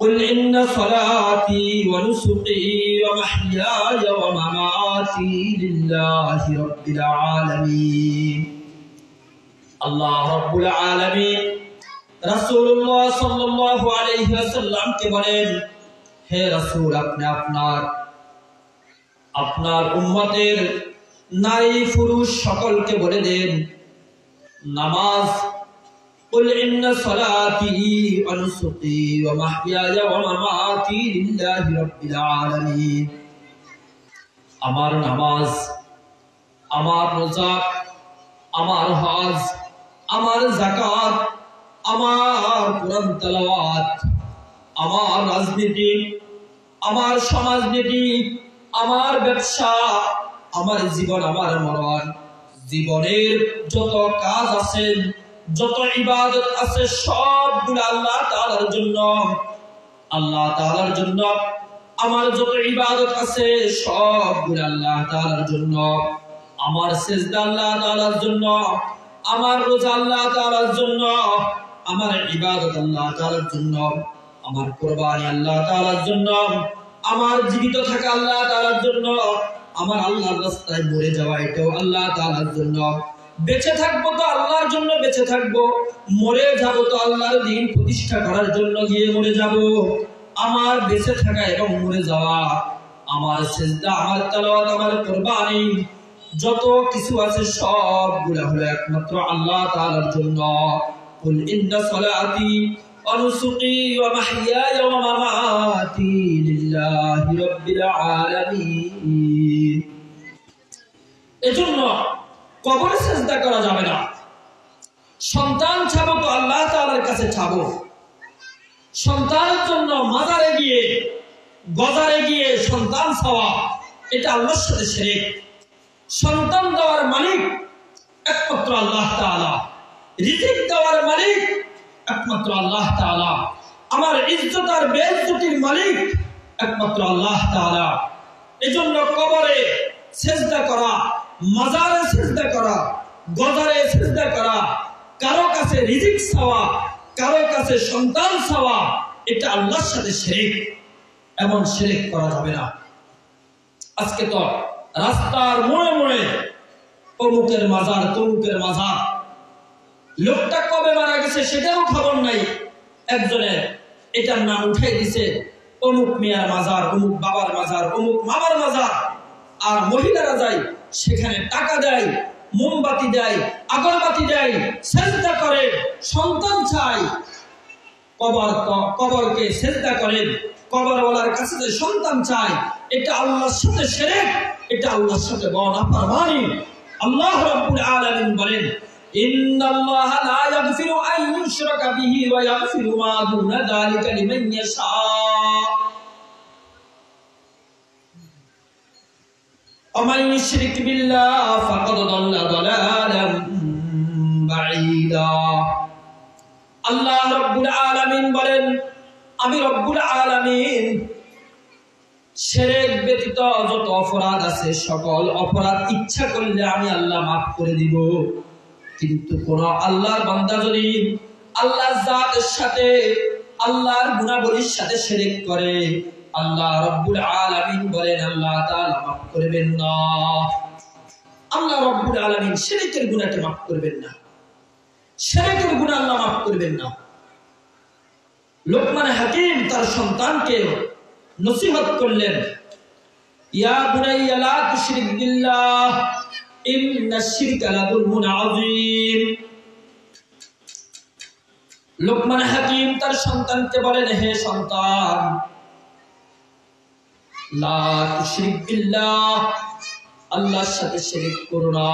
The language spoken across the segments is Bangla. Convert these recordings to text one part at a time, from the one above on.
قل إن صلاتي ونسكي ومحياي ومماتي لله رب العالمين আল্লাহ রাব্বুল আলামিন রাসূলুল্লাহ সাল্লাল্লাহু আলাইহি ওয়াসাল্লাম কে বলেন, হে রাসূল, আপনি আপনার উম্মতের নারী পুরুষ সকলকে বলে দেন, নামাজ قل إن صلاتي ونسكي ومحياي ومماتي لله رب العالمين আমার নামাজ, আমার রোজা, আমার হজ, আমার যাকাত, আমার কোরআন তেলাওয়াত, আমার রাজনীতি, আমার সমাজনীতি, আমার ব্যবসা, আমার জীবন, আমার মরণ, জীবনের যত কাজ আছে, যত ইবাদত আছে, সবগুলো আল্লাহ তাআলার জন্য। আল্লাহ তাআলার জন্য আমার যত ইবাদত আছে সবগুলো আল্লাহ তাআলার জন্য। আমার সিজদা আল্লাহ তাআলার জন্য, আমার রোজা আল্লাহ তাআলার জন্য, আমার ইবাদত আল্লাহ তাআলার জন্য, আমার কুরবানি আল্লাহ তাআলার জন্য, আমার জীবিত থাকা আল্লাহ তাআলার জন্য, আমার আল্লাহর রাস্তায় মরে যাওয়া এটাও আল্লাহ তাআলার জন্য। বেঁচে থাকবো তো আল্লাহর জন্য বেঁচে থাকবো, মরে যাব তো আল্লাহর দ্বীন প্রতিষ্ঠা করার জন্য গিয়ে মরে যাব। আমার বেঁচে থাকা এবং মরে যাওয়া, আমার সিজদা, আমার তেলাওয়াত, আমার কুরবানি, যত কিছু আছে সবগুলো হলো একমাত্র আল্লাহ তাআলার জন্য। কুল ইন্না সলাতি ওয়া নুসুকি ওয়া মাহইয়ায়া ওয়া মামাতি লিল্লাহি রাব্বিল আলামিন। এজন্য কবরে সিজদা করা যাবে না। সন্তান চাবো তো আল্লাহ তাআলার কাছে চাবো। সন্তানের জন্য মাজারে গিয়ে, গজারে গিয়ে সন্তান চাওয়া, এটা আল্লাহর সাথে শিরক। সন্তান দেওয়ার মালিক একমাত্র আল্লাহ তাআলা, রিজিক দেওয়ার মালিক একমাত্র আল্লাহ তাআলা, আমার ইজ্জত আর বেইজ্জতির মালিক একমাত্র আল্লাহ তাআলা। এজন্য কবরে সিজদা করা, মাজারে সিজদা করা, গজারে সিজদা করা, কারো কাছে রিজিক চাওয়া, কারো কাছে সন্তান চাওয়া, এটা আল্লাহর সাথে শিরক। এমন শিরক করা যাবে না। আজকে তো রাস্তার মোড়ে মোড়ে অমুকের মাজার, তমুকের মাজার, লোকটা কবে মারা গেছে সেটাও খবর নাই। একজনের এটার নাম উঠাই দিছে অমুক মিয়ার মাজার, অমুক বাবার মাজার, অমুক মামার মাজার। আর মহিলারা যায় সেখানে টাকা দেয়, মোমবাতি দেয়, আগরবাতি দেয়, সিজদা করে, সন্তান চায়। কবরকে সিজদা করে, কবরওয়ালার কাছে যে সন্তান চায়, এটা আল্লাহর সাথে শিরক, এটা আল্লাহর সাথে নাফরমানি। আল্লাহ রাব্বুল আলামিন বলেন, ইন্নাল্লাহা লা ইয়াগফিরু আন ইউশরাকা বিহি ওয়া ইয়াগফিরু মা দুনা যালিকা লিমান ইয়াশা। ومن يشرك بالله فقد ضل ضلالا بعيدا। আল্লাহ রাব্বুল আলামিন বলেন, আমি রব্বুল আলামিন শিরক ব্যতীত যত অপরাধ আছে সকল অপরাধ ইচ্ছা করলে আমি আল্লাহ মাফ করে দিব। কিন্তু কোন আল্লাহর বান্দা যদি আল্লাহর জাতের সাথে, আল্লাহর গুণাবলীর সাথে শিরক করে, আল্লাহ রাব্বুল আলামিন বলেন আল্লাহ তাআলা মাফ করবেন না। আল্লাহ রাব্বুল আলামিন শিরকের গুনাহকে মাফ করবেন না, শিরকের গুনাহ আল্লাহ মাফ করবেন না। লোকমান হাকিম তার সন্তানকে নসিহত করলেন, ইয়া বুনাইয়া লা তুশরিক বিল্লাহ ইন্নাশ শিরকা লাযুলমুন আযীম। লোকমান হাকিম তার সন্তানকে বলেন, হে সন্তান, লা তুশরিক বিল্লাহ, আল্লাহর সাথে শিরক করো না,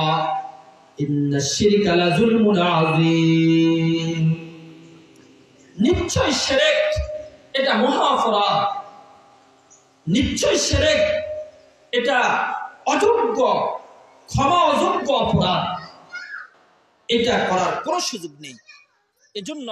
ইন্নাশ শিরকা লাযুলমুন আযীম, নিশ্চয় শিরক এটা মহা অপরাধ, নিশ্চয় শিরক এটা অযোগ্য, ক্ষমা অযোগ্য অপরাধ, এটা করার কোনো সুযোগ নেই। এজন্য